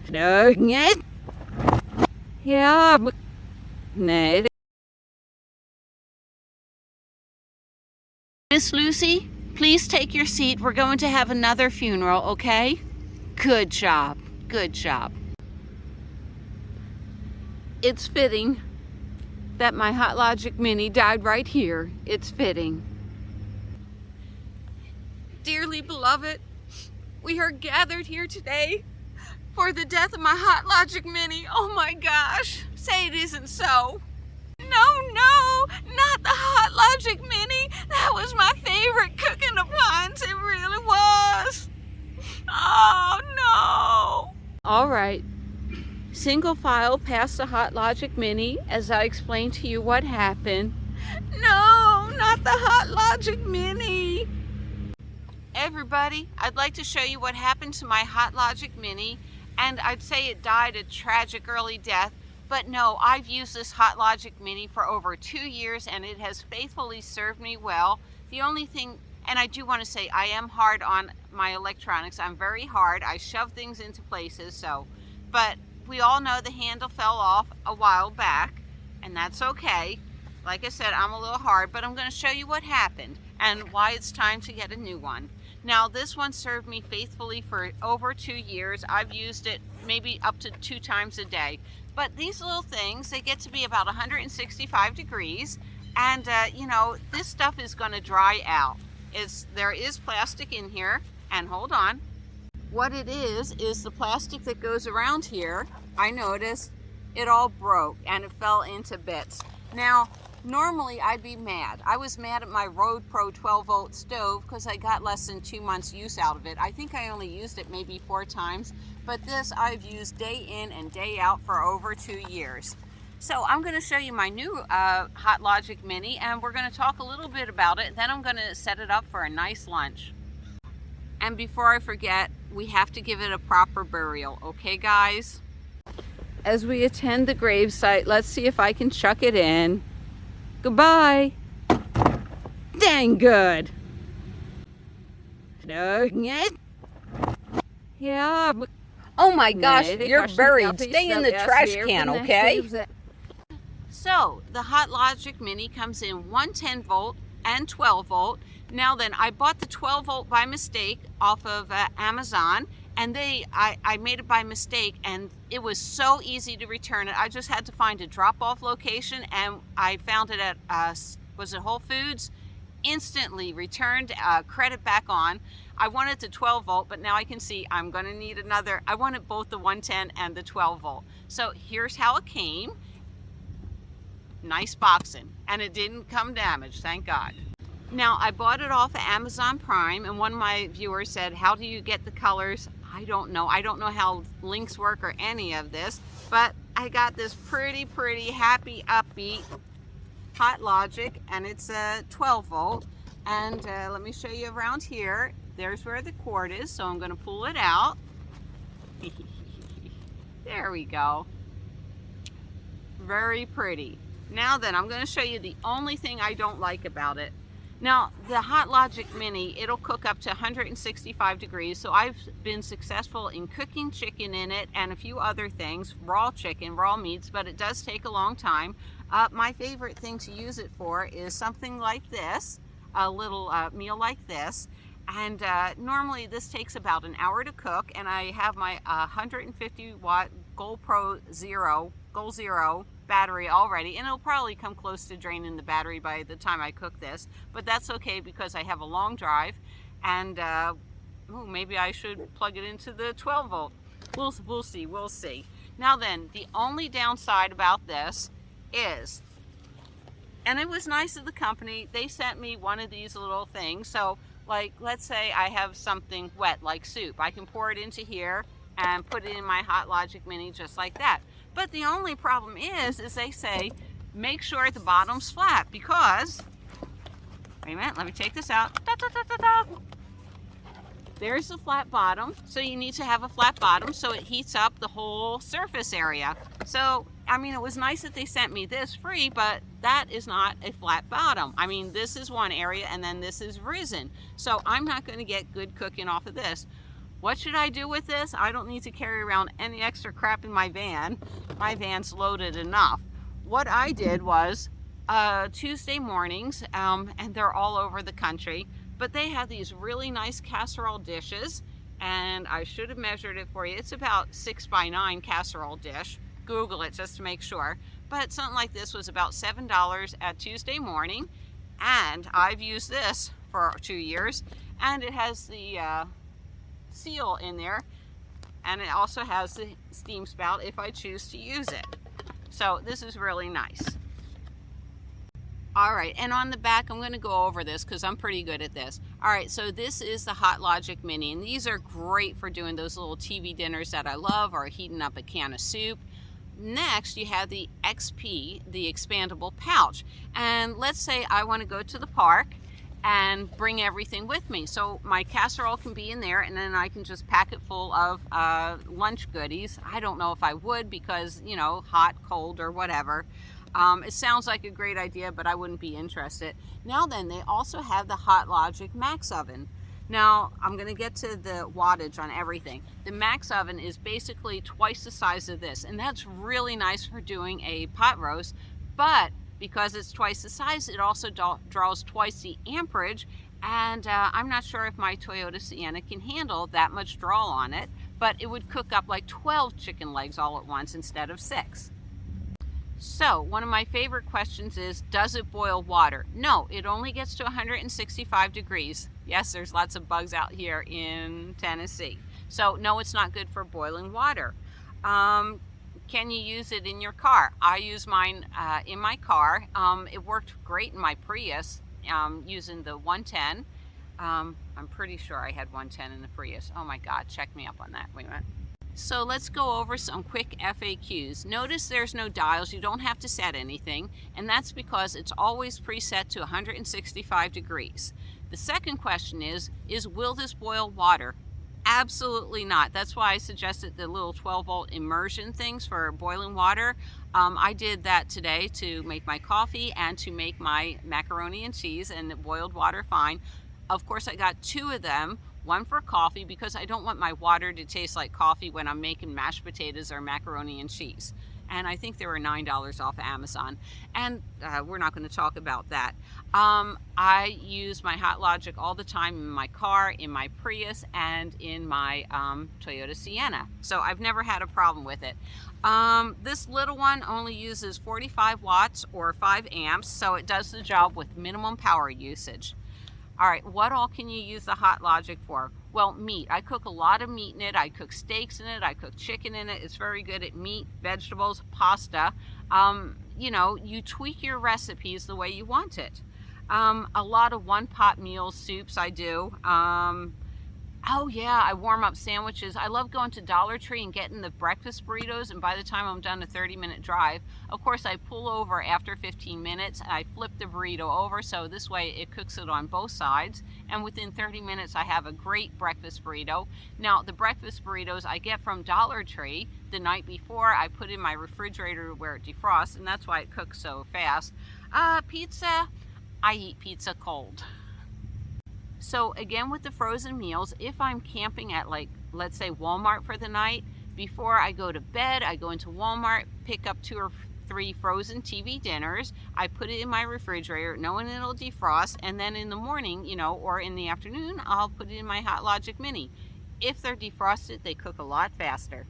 Ja, nee. Miss Lucy, please take your seat. We're going to have another funeral, okay? Good job. Good job. It's fitting that my Hot Logic Mini died right here. It's fitting. Dearly beloved, we are gathered here today for the death of my Hot Logic Mini. Oh my gosh, say it isn't so. No, not the Hot Logic Mini. That was my favorite cooking appliance. It really was. Oh no. All right, single file past the Hot Logic Mini as I explained to you what happened. No, not the Hot Logic Mini. Everybody, I'd like to show you what happened to my Hot Logic Mini, and I'd say it died a tragic early death, but no, I've used this Hot Logic Mini for over 2 years and it has faithfully served me well. The only thing, and I do want to say I am hard on my electronics, I'm very hard, I shove things into places, but we all know the handle fell off a while back, and that's okay. Like I said, I'm a little hard, but I'm going to show you what happened and why it's time to get a new one. Now, this one served me faithfully for over 2 years. I've used it maybe up to 2 times a day. But these little things, they get to be about 165 degrees. And, you know, this stuff is going to dry out. There is plastic in here. And hold on. What it is the plastic that goes around here, I noticed, it all broke and it fell into bits. Now, normally I'd be mad. I was mad at my Road Pro 12-volt stove because I got less than 2 months use out of it. I think I only used it maybe 4 times, but this I've used day in and day out for over 2 years. So I'm going to show you my new Hot Logic Mini, and we're going to talk a little bit about it. Then I'm going to set it up for a nice lunch. And before I forget, we have to give it a proper burial, okay guys? As we attend the gravesite, let's see if I can chuck it in. Goodbye. Dang good. Yeah. Oh my gosh, you're buried. Stay in the trash can, okay? So, the Hot Logic Mini comes in 110 volt and 12 volt. Now then, I bought the 12 volt by mistake off of Amazon, and I made it by mistake, and it was so easy to return it. I just had to find a drop-off location, and I found it at was it Whole Foods? Instantly returned, credit back on. I wanted the 12 volt, but now I can see I'm going to need another. I wanted both the 110 and the 12 volt. So here's how it came. Nice boxing, and it didn't come damaged, thank God. Now, I bought it off of Amazon Prime, and one of my viewers said, how do you get the colors? I don't know. I don't know how links work or any of this, but I got this pretty happy, upbeat Hot Logic, and it's a 12 volt. And let me show you around here. There's where the cord is, so I'm going to pull it out. There we go. Very pretty. Now then, I'm going to show you the only thing I don't like about it. Now, the Hot Logic Mini, it'll cook up to 165 degrees, so I've been successful in cooking chicken in it and a few other things, raw chicken, raw meats, but it does take a long time. My favorite thing to use it for is something like this, a little meal like this, and normally this takes about an hour to cook, and I have my 150 watt Goal Zero battery already, and it'll probably come close to draining the battery by the time I cook this, but that's okay because I have a long drive, and maybe I should plug it into the 12 volt. We'll see. Now then, the only downside about this is, and it was nice of the company, they sent me one of these little things, so like let's say I have something wet like soup, I can pour it into here and put it in my Hot Logic Mini just like that. But the only problem is they say make sure the bottom's flat, because, wait a minute, let me take this out. There's the flat bottom, so you need to have a flat bottom so it heats up the whole surface area. So, I mean, it was nice that they sent me this free, but that is not a flat bottom. I mean, this is one area and then this is risen. So I'm not going to get good cooking off of this. What should I do with this? I don't need to carry around any extra crap in my van. My van's loaded enough. What I did was Tuesday mornings, and they're all over the country, but they have these really nice casserole dishes, and I should have measured it for you. It's about 6x9 casserole dish. Google it just to make sure. But something like this was about $7 at Tuesday morning, and I've used this for 2 years, and it has the seal in there, and it also has the steam spout if I choose to use it. So this is really nice. All right, and on the back, I'm going to go over this because I'm pretty good at this. All right, so this is the Hot Logic Mini, and these are great for doing those little TV dinners that I love, or heating up a can of soup. Next, you have the XP, the expandable pouch. And let's say I want to go to the park and bring everything with me. So my casserole can be in there, and then I can just pack it full of lunch goodies. I don't know if I would because, you know, hot, cold, or whatever. It sounds like a great idea, but I wouldn't be interested. Now then, they also have the Hot Logic Max Oven. Now, I'm going to get to the wattage on everything. The Max Oven is basically twice the size of this, and that's really nice for doing a pot roast, but because it's twice the size, it also draws twice the amperage, and I'm not sure if my Toyota Sienna can handle that much draw on it, but it would cook up like 12 chicken legs all at once instead of 6. So, one of my favorite questions is, does it boil water? No, it only gets to 165 degrees. Yes, there's lots of bugs out here in Tennessee. So, no, it's not good for boiling water. Can you use it in your car? I use mine in my car. It worked great in my Prius using the 110. I'm pretty sure I had 110 in the Prius. Oh my God, check me up on that. Wait a minute. So let's go over some quick FAQs. Notice there's no dials. You don't have to set anything, and that's because it's always preset to 165 degrees. The second question is will this boil water? Absolutely not. That's why I suggested the little 12-volt immersion things for boiling water. I did that today to make my coffee and to make my macaroni and cheese, and it boiled water fine. Of course, I got 2 of them. One for coffee because I don't want my water to taste like coffee when I'm making mashed potatoes or macaroni and cheese. And I think they were $9 off Amazon. And we're not going to talk about that. I use my Hot Logic all the time in my car, in my Prius, and in my Toyota Sienna. So I've never had a problem with it. This little one only uses 45 watts or 5 amps, so it does the job with minimum power usage. All right, what all can you use the Hot Logic for? Well, meat. I cook a lot of meat in it. I cook steaks in it. I cook chicken in it. It's very good at meat, vegetables, pasta. You know, you tweak your recipes the way you want it. A lot of one-pot meals, soups I do. Oh yeah, I warm up sandwiches. I love going to Dollar Tree and getting the breakfast burritos, and by the time I'm done a 30-minute drive, of course I pull over after 15 minutes and I flip the burrito over, so this way it cooks it on both sides, and within 30 minutes I have a great breakfast burrito. Now, the breakfast burritos I get from Dollar Tree the night before. I put in my refrigerator where it defrosts, and that's why it cooks so fast. Pizza, I eat pizza cold. So again, with the frozen meals, if I'm camping at, like, let's say Walmart for the night, before I go to bed, I go into Walmart, pick up 2 or 3 frozen TV dinners, I put it in my refrigerator knowing it'll defrost, and then in the morning, you know, or in the afternoon, I'll put it in my Hot Logic Mini. If they're defrosted, they cook a lot faster.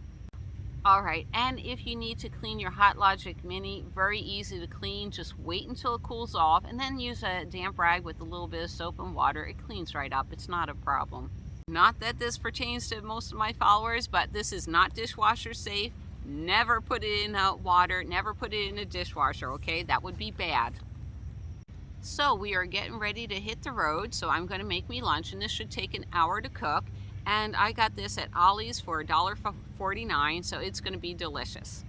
All right, and if you need to clean your Hot Logic Mini, very easy to clean. Just wait until it cools off and then use a damp rag with a little bit of soap and water. It cleans right up. It's not a problem. Not that this pertains to most of my followers, but this is not dishwasher safe. Never put it in water. Never put it in a dishwasher, okay? That would be bad. So we are getting ready to hit the road, so I'm going to make me lunch, and this should take an hour to cook. And I got this at Ollie's for $1.49, so it's going to be delicious.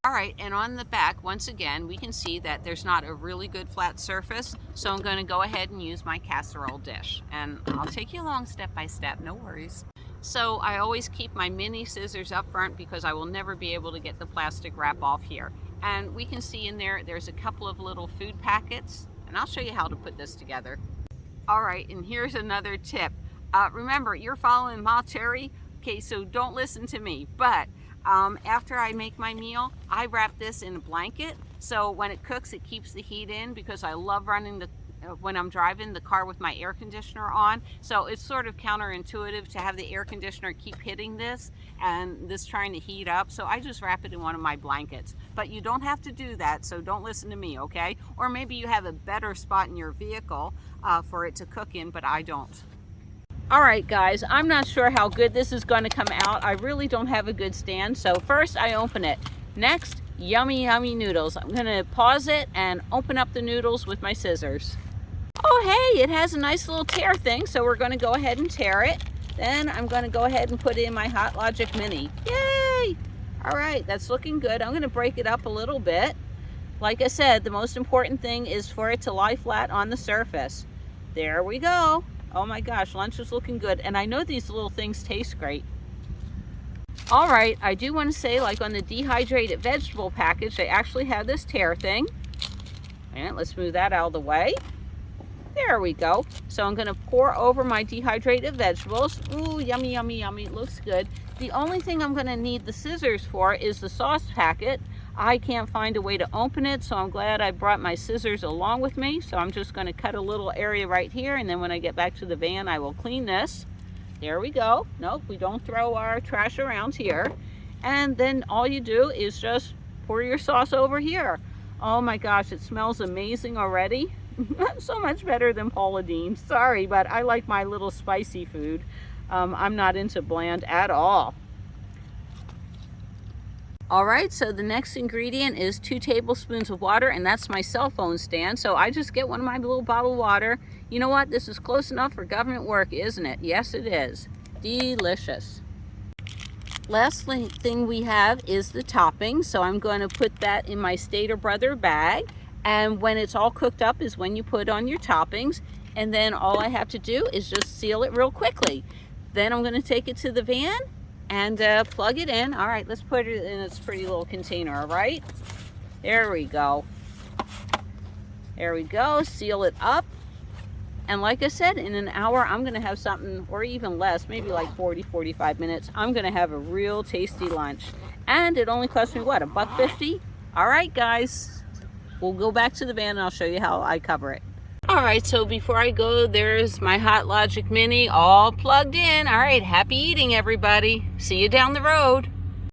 All right, and on the back, once again, we can see that there's not a really good flat surface, so I'm going to go ahead and use my casserole dish. And I'll take you along step by step, no worries. So I always keep my mini scissors up front because I will never be able to get the plastic wrap off here. And we can see in there, there's a couple of little food packets, and I'll show you how to put this together. All right, and here's another tip. Remember, you're following Ma Terry, okay, so don't listen to me. But after I make my meal, I wrap this in a blanket, so when it cooks, it keeps the heat in, because I love running when I'm driving the car with my air conditioner on. So it's sort of counterintuitive to have the air conditioner keep hitting this and this trying to heat up. So I just wrap it in one of my blankets. But you don't have to do that, so don't listen to me, okay? Or maybe you have a better spot in your vehicle for it to cook in, but I don't. All right, guys, I'm not sure how good this is going to come out. I really don't have a good stand. So first I open it. Next, yummy, yummy noodles. I'm going to pause it and open up the noodles with my scissors. Oh, hey, it has a nice little tear thing, so we're going to go ahead and tear it. Then I'm going to go ahead and put it in my Hot Logic Mini. Yay! All right, that's looking good. I'm going to break it up a little bit. Like I said, the most important thing is for it to lie flat on the surface. There we go. Oh my gosh, lunch is looking good. And I know these little things taste great. All right, I do want to say, like on the dehydrated vegetable package, they actually have this tear thing. And let's move that out of the way. There we go. So I'm going to pour over my dehydrated vegetables. Ooh, yummy, yummy, yummy. It looks good. The only thing I'm going to need the scissors for is the sauce packet. I can't find a way to open it, so I'm glad I brought my scissors along with me. So I'm just going to cut a little area right here, and then when I get back to the van, I will clean this. There we go. Nope, we don't throw our trash around here. And then all you do is just pour your sauce over here. Oh my gosh, it smells amazing already. So much better than Paula Deen. Sorry, but I like my little spicy food. I'm not into bland at all. All right, so the next ingredient is 2 tablespoons of water, and that's my cell phone stand. So I just get one of my little bottled water. You know what? This is close enough for government work, isn't it? Yes, it is. Delicious. Last thing we have is the topping. So I'm going to put that in my Stater Brother bag. And when it's all cooked up is when you put on your toppings. And then all I have to do is just seal it real quickly. Then I'm going to take it to the van and plug it in. All right, let's put it in its pretty little container, all right? There we go. There we go, seal it up. And like I said, in an hour, I'm gonna have something, or even less, maybe like 40, 45 minutes, I'm gonna have a real tasty lunch. And it only cost me, what, $1.50? All right, guys, we'll go back to the van and I'll show you how I cover it. All right, so before I go, there's my Hot Logic Mini all plugged in. All right, happy eating, everybody. See you down the road.